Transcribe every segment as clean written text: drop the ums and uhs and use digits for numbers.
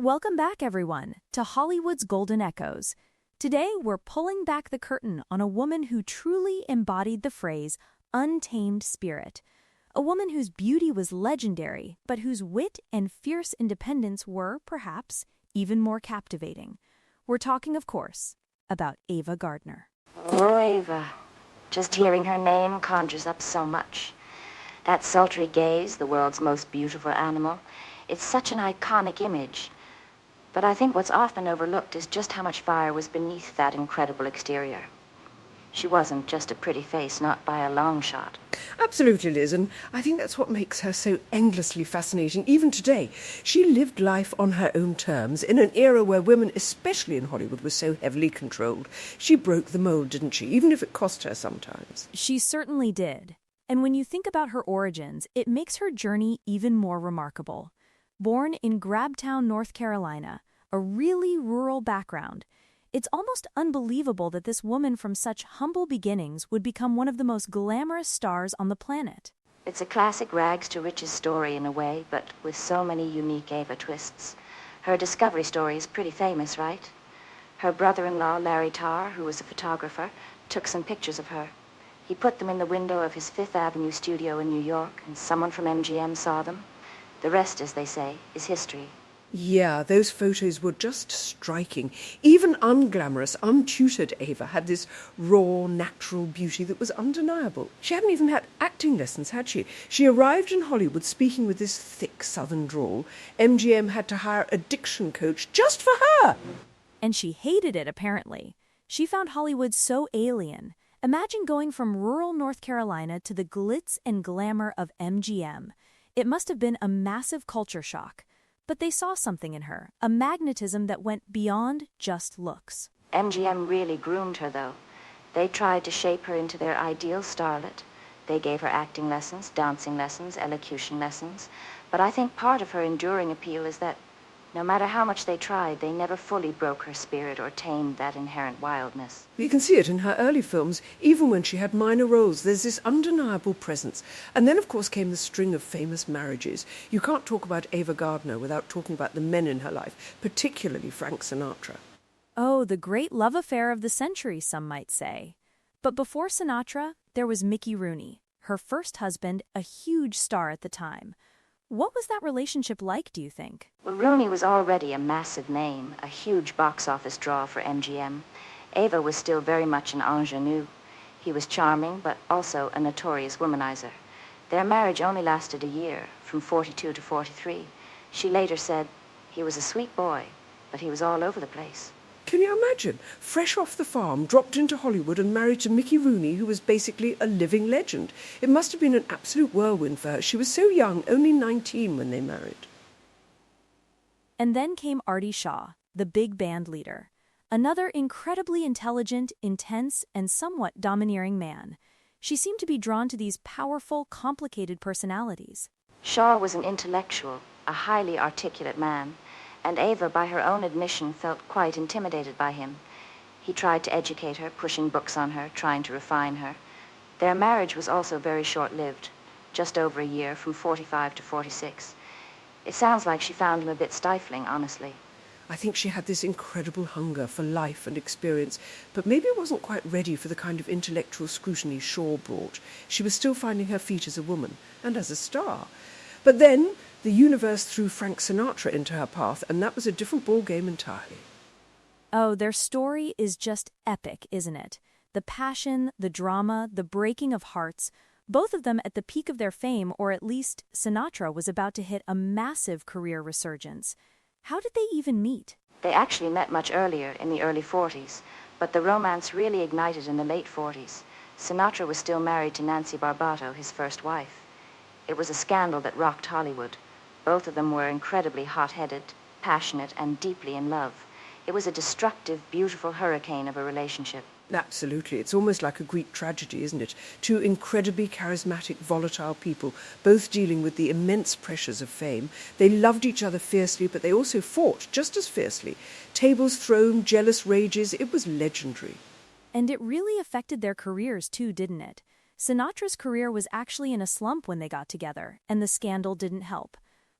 Welcome back, everyone, to Hollywood's Golden Echoes. Today, we're pulling back the curtain on a woman who truly embodied the phrase, untamed spirit. A woman whose beauty was legendary, but whose wit and fierce independence were, perhaps, even more captivating. We're talking, of course, about Ava Gardner. Oh, Ava. Just hearing her name conjures up so much. That sultry gaze, the world's most beautiful animal, it's such an iconic image. But I think what's often overlooked is just how much fire was beneath that incredible exterior. She wasn't just a pretty face, not by a long shot. Absolutely, Liz, and I think that's what makes her so endlessly fascinating, even today. She lived life on her own terms, in an era where women, especially in Hollywood, were so heavily controlled. She broke the mold, didn't she, even if it cost her sometimes? She certainly did. And when you think about her origins, it makes her journey even more remarkable. Born in Grabtown, North Carolina, a really rural background, it's almost unbelievable that this woman from such humble beginnings would become one of the most glamorous stars on the planet. It's a classic rags to riches story in a way, but with so many unique Ava twists. Her discovery story is pretty famous, right? Her brother-in-law, Larry Tarr, who was a photographer, took some pictures of her. He put them in the window of his Fifth Avenue studio in New York, and someone from MGM saw them. The rest, as they say, is history. Yeah, those photos were just striking. Even unglamorous, untutored Ava had this raw, natural beauty that was undeniable. She hadn't even had acting lessons, had she? She arrived in Hollywood speaking with this thick southern drawl. MGM had to hire a diction coach just for her. And she hated it, apparently. She found Hollywood so alien. Imagine going from rural North Carolina to the glitz and glamour of MGM. It must have been a massive culture shock. But they saw something in her, a magnetism that went beyond just looks. MGM really groomed her, though. They tried to shape her into their ideal starlet. They gave her acting lessons, dancing lessons, elocution lessons. But I think part of her enduring appeal is that no matter how much they tried, they never fully broke her spirit or tamed that inherent wildness. You can see it in her early films, even when she had minor roles. There's this undeniable presence. And then, of course, came the string of famous marriages. You can't talk about Ava Gardner without talking about the men in her life, particularly Frank Sinatra. Oh, the great love affair of the century, some might say. But before Sinatra, there was Mickey Rooney, her first husband, a huge star at the time. What was that relationship like, do you think? Well, Rooney was already a massive name, a huge box office draw for MGM. Ava was still very much an ingenue. He was charming, but also a notorious womanizer. Their marriage only lasted a year, from 42 to 43. She later said, he was a sweet boy, but he was all over the place. Can you imagine? Fresh off the farm, dropped into Hollywood and married to Mickey Rooney, who was basically a living legend. It must have been an absolute whirlwind for her. She was so young, only 19 when they married. And then came Artie Shaw, the big band leader. Another incredibly intelligent, intense, and somewhat domineering man. She seemed to be drawn to these powerful, complicated personalities. Shaw was an intellectual, a highly articulate man. And Ava, by her own admission, felt quite intimidated by him. He tried to educate her, pushing books on her, trying to refine her. Their marriage was also very short-lived, just over a year, from 45 to 46. It sounds like she found him a bit stifling, honestly. I think she had this incredible hunger for life and experience, but maybe wasn't quite ready for the kind of intellectual scrutiny Shaw brought. She was still finding her feet as a woman, and as a star. But then the universe threw Frank Sinatra into her path, and that was a different ballgame entirely. Oh, their story is just epic, isn't it? The passion, the drama, the breaking of hearts, both of them at the peak of their fame, or at least Sinatra was about to hit a massive career resurgence. How did they even meet? They actually met much earlier, in the early 40s, but the romance really ignited in the late 40s. Sinatra was still married to Nancy Barbato, his first wife. It was a scandal that rocked Hollywood. Both of them were incredibly hot-headed, passionate, and deeply in love. It was a destructive, beautiful hurricane of a relationship. Absolutely. It's almost like a Greek tragedy, isn't it? Two incredibly charismatic, volatile people, both dealing with the immense pressures of fame. They loved each other fiercely, but they also fought just as fiercely. Tables thrown, jealous rages. It was legendary. And it really affected their careers too, didn't it? Sinatra's career was actually in a slump when they got together, and the scandal didn't help.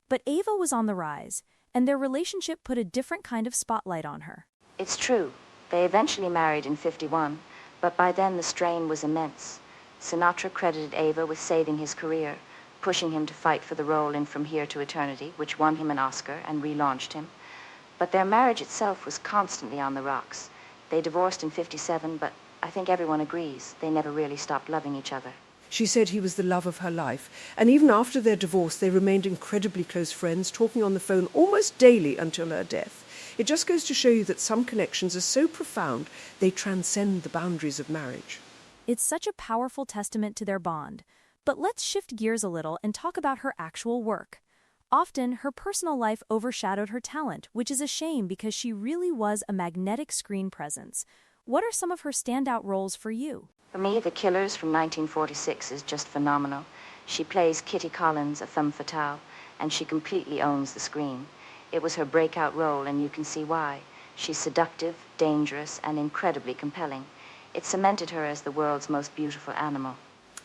But Ava was on the rise. and their relationship put a different kind of spotlight on her. It's true. They eventually married in '51, but by then the strain was immense. Sinatra credited Ava with saving his career, pushing him to fight for the role in From Here to Eternity, which won him an Oscar and relaunched him. But their marriage itself was constantly on the rocks. They divorced in '57, but I think everyone agrees they never really stopped loving each other. She said he was the love of her life, and even after their divorce they remained incredibly close friends, talking on the phone almost daily until her death. It just goes to show you that some connections are so profound they transcend the boundaries of marriage. It's such a powerful testament to their bond. But let's shift gears a little and talk about her actual work. Often, her personal life overshadowed her talent, which is a shame because she really was a magnetic screen presence. What are some of her standout roles for you? For me, The Killers from 1946 is just phenomenal. She plays Kitty Collins, a femme fatale, and she completely owns the screen. It was her breakout role, and you can see why. She's seductive, dangerous, and incredibly compelling. It cemented her as the world's most beautiful animal.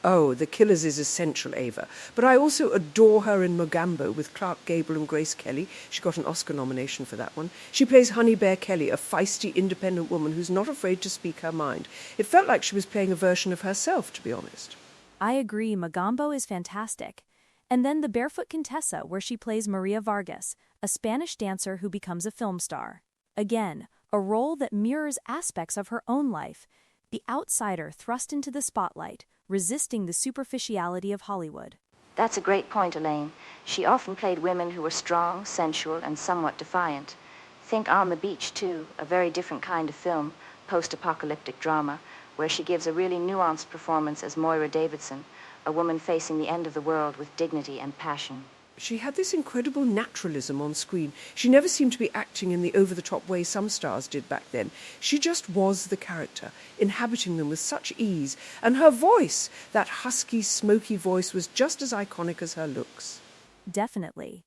Oh, The Killers is essential, Ava. But I also adore her in Mogambo with Clark Gable and Grace Kelly. She got an Oscar nomination for that one. She plays Honey Bear Kelly, a feisty, independent woman who's not afraid to speak her mind. It felt like she was playing a version of herself, to be honest. I agree, Mogambo is fantastic. And then The Barefoot Contessa, where she plays Maria Vargas, a Spanish dancer who becomes a film star. Again, a role that mirrors aspects of her own life. The outsider thrust into the spotlight, resisting the superficiality of Hollywood. That's a great point, Elaine. She often played women who were strong, sensual, and somewhat defiant. Think On the Beach, too, a very different kind of film, post-apocalyptic drama, where she gives a really nuanced performance as Moira Davidson, a woman facing the end of the world with dignity and passion. She had this incredible naturalism on screen. She never seemed to be acting in the over-the-top way some stars did back then. She just was the character, inhabiting them with such ease. And her voice, that husky, smoky voice, was just as iconic as her looks. Definitely.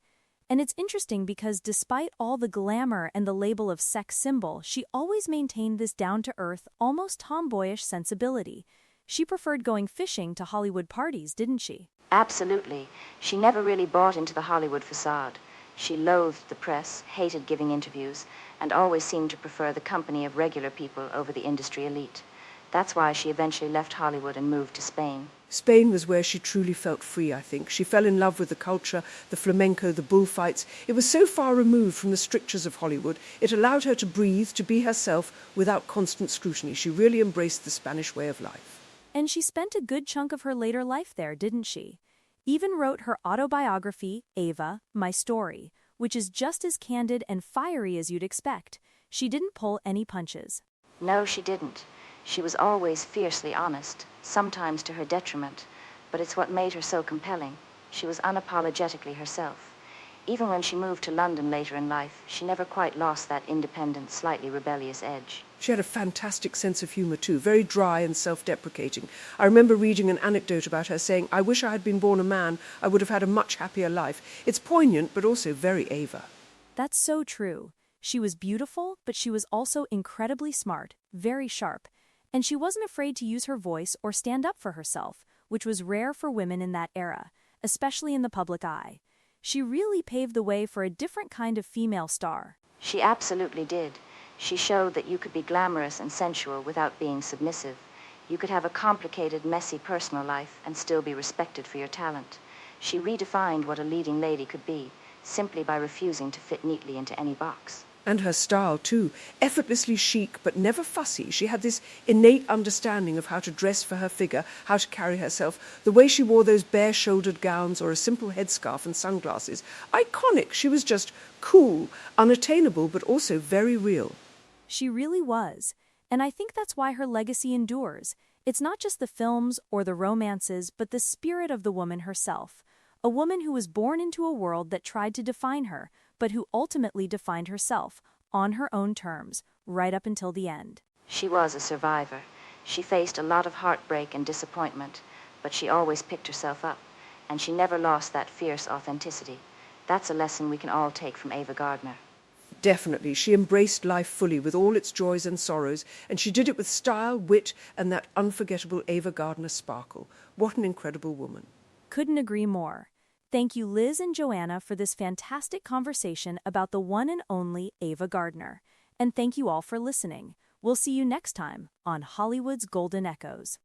And it's interesting because despite all the glamour and the label of sex symbol, she always maintained this down-to-earth, almost tomboyish sensibility. She preferred going fishing to Hollywood parties, didn't she? Absolutely. She never really bought into the Hollywood facade. She loathed the press, hated giving interviews, and always seemed to prefer the company of regular people over the industry elite. That's why she eventually left Hollywood and moved to Spain. Spain was where she truly felt free, I think. She fell in love with the culture, the flamenco, the bullfights. It was so far removed from the strictures of Hollywood, it allowed her to breathe, to be herself, without constant scrutiny. She really embraced the Spanish way of life. And she spent a good chunk of her later life there, didn't she? Even wrote her autobiography, Ava, My Story, which is just as candid and fiery as you'd expect. She didn't pull any punches. No, she didn't. She was always fiercely honest, sometimes to her detriment, but it's what made her so compelling. She was unapologetically herself. Even when she moved to London later in life, she never quite lost that independent, slightly rebellious edge. She had a fantastic sense of humour too, very dry and self-deprecating. I remember reading an anecdote about her saying, "I wish I had been born a man, I would have had a much happier life." It's poignant, but also very Ava. That's so true. She was beautiful, but she was also incredibly smart, very sharp, and she wasn't afraid to use her voice or stand up for herself, which was rare for women in that era, especially in the public eye. She really paved the way for a different kind of female star. She absolutely did. She showed that you could be glamorous and sensual without being submissive. You could have a complicated, messy personal life and still be respected for your talent. She redefined what a leading lady could be, simply by refusing to fit neatly into any box. And her style too, effortlessly chic but never fussy. She had this innate understanding of how to dress for her figure, how to carry herself. The way she wore those bare-shouldered gowns or a simple headscarf and sunglasses. Iconic. She was just cool, unattainable, but also very real. She really was, and I think that's why her legacy endures. It's not just the films or the romances, but the spirit of the woman herself. A woman who was born into a world that tried to define her, but who ultimately defined herself, on her own terms, right up until the end. She was a survivor. She faced a lot of heartbreak and disappointment, but she always picked herself up, and she never lost that fierce authenticity. That's a lesson we can all take from Ava Gardner. Definitely. She embraced life fully with all its joys and sorrows, and she did it with style, wit, and that unforgettable Ava Gardner sparkle. What an incredible woman. Couldn't agree more. Thank you, Liz and Joanna, for this fantastic conversation about the one and only Ava Gardner. And thank you all for listening. We'll see you next time on Hollywood's Golden Echoes.